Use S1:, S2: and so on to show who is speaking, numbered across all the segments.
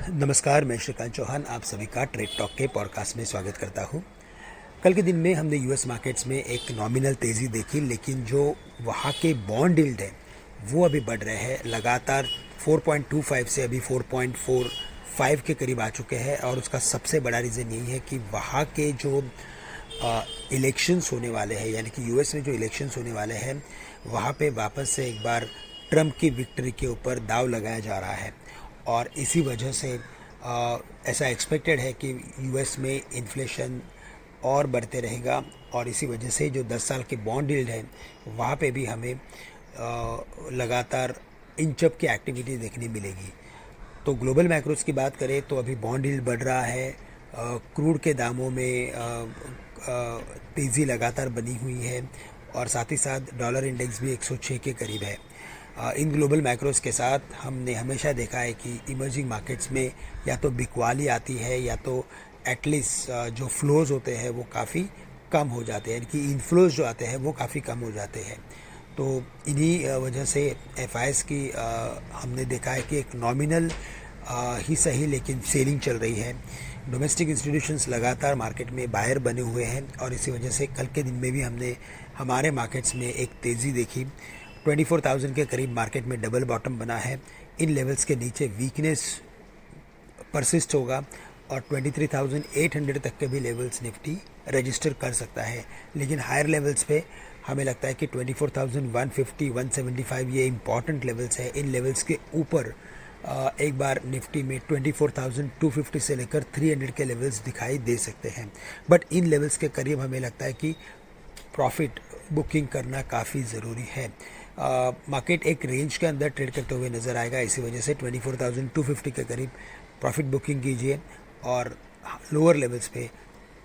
S1: नमस्कार, मैं श्रीकांत चौहान आप सभी का ट्रेड टॉक के पॉडकास्ट में स्वागत करता हूं। कल के दिन में हमने यूएस मार्केट्स में एक नॉमिनल तेज़ी देखी, लेकिन जो वहां के बॉन्ड यील्ड है वो अभी बढ़ रहे हैं। लगातार 4.25 से अभी 4.45 के करीब आ चुके हैं और उसका सबसे बड़ा रीज़न यही है कि वहाँ के जो इलेक्शंस होने वाले हैं, यानी कि यूएस में जो इलेक्शंस होने वाले हैं वहाँ पे वापस से एक बार ट्रम्प की विक्ट्री के ऊपर दाव लगाया जा रहा है। और इसी वजह से ऐसा एक्सपेक्टेड है कि यूएस में इन्फ्लेशन और बढ़ते रहेगा और इसी वजह से जो 10 साल के बॉन्ड यील्ड है वहाँ पे भी हमें लगातार इंचअप की एक्टिविटी देखने मिलेगी। तो ग्लोबल मैक्रोस की बात करें तो अभी बॉन्ड यील्ड बढ़ रहा है, क्रूड के दामों में तेज़ी लगातार बनी हुई है और साथ ही साथ डॉलर इंडेक्स भी 106 के करीब है। इन ग्लोबल मैक्रोस के साथ हमने हमेशा देखा है कि इमर्जिंग मार्केट्स में या तो बिकवाली आती है या तो एटलीस्ट जो फ्लोज होते हैं वो काफ़ी कम हो जाते हैं, यानी कि इनफ्लोज जो आते हैं वो काफ़ी कम हो जाते हैं। तो इन्हीं वजह से एफआईएस की हमने देखा है कि एक नॉमिनल ही सही लेकिन सेलिंग चल रही है। डोमेस्टिक इंस्टीट्यूशंस लगातार मार्केट में बायर बने हुए हैं और इसी वजह से कल के दिन में भी हमने हमारे मार्केट्स में एक तेज़ी देखी। 24,000 के करीब मार्केट में डबल बॉटम बना है। इन लेवल्स के नीचे वीकनेस परसिस्ट होगा और 23,800 तक के भी लेवल्स निफ्टी रजिस्टर कर सकता है, लेकिन हायर लेवल्स पे हमें लगता है कि 24,150 175 ये इंपॉर्टेंट लेवल्स है। इन लेवल्स के ऊपर एक बार निफ्टी में 24,250 से लेकर 300 के लेवल्स दिखाई दे सकते हैं, बट इन लेवल्स के करीब हमें लगता है कि प्रॉफिट बुकिंग करना काफ़ी ज़रूरी है। मार्केट एक रेंज के अंदर ट्रेड करते हुए नज़र आएगा, इसी वजह से 24,250 के करीब प्रॉफिट बुकिंग कीजिए और लोअर लेवल्स पे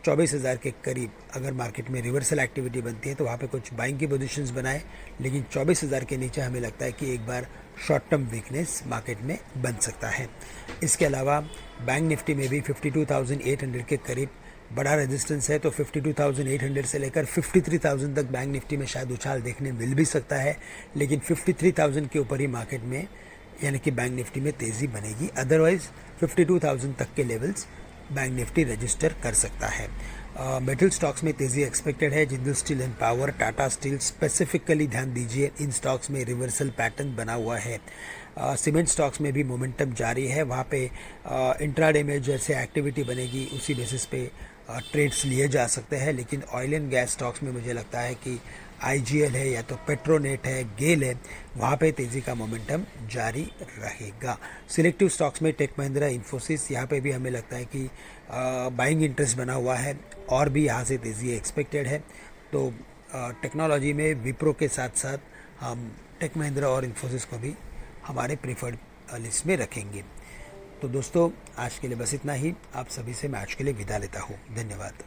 S1: 24,000 के करीब अगर मार्केट में रिवर्सल एक्टिविटी बनती है तो वहाँ पे कुछ बाइंग की पोजीशंस बनाए, लेकिन 24,000 के नीचे हमें लगता है कि एक बार शॉर्ट टर्म वीकनेस मार्केट में बन सकता है। इसके अलावा बैंक निफ्टी में भी 52,800 के करीब बड़ा रेजिस्टेंस है, तो 52,800 से लेकर 53,000 तक बैंक निफ्टी में शायद उछाल देखने मिल भी सकता है, लेकिन 53,000 के ऊपर ही मार्केट में यानी कि बैंक निफ्टी में तेज़ी बनेगी। अदरवाइज 52,000 तक के लेवल्स बैंक निफ्टी रजिस्टर कर सकता है। मेटल स्टॉक्स में तेज़ी एक्सपेक्टेड है। Jindal steel and power, Tata steel specifically ध्यान दीजिए, इन स्टॉक्स में रिवर्सल पैटर्न बना हुआ है। सीमेंट स्टॉक्स में भी मोमेंटम जारी है, वहाँ पे इंट्राडे में जैसे एक्टिविटी बनेगी उसी बेसिस पे ट्रेड्स लिए जा सकते हैं। लेकिन ऑयल एंड गैस स्टॉक्स में मुझे लगता है कि आईजीएल है या तो पेट्रोनेट है, गेल है, वहाँ पे तेज़ी का मोमेंटम जारी रहेगा। सिलेक्टिव स्टॉक्स में टेक महिंद्रा, इन्फोसिस, यहाँ पे भी हमें लगता है कि बाइंग इंटरेस्ट बना हुआ है और भी यहाँ से तेज़ी एक्सपेक्टेड है। तो टेक्नोलॉजी में विप्रो के साथ साथ हम टेक महिंद्रा और इन्फोसिस को भी हमारे प्रीफर्ड लिस्ट में रखेंगे। तो दोस्तों आज के लिए बस इतना ही। आप सभी से मैं आज के लिए विदा लेता हूँ। धन्यवाद।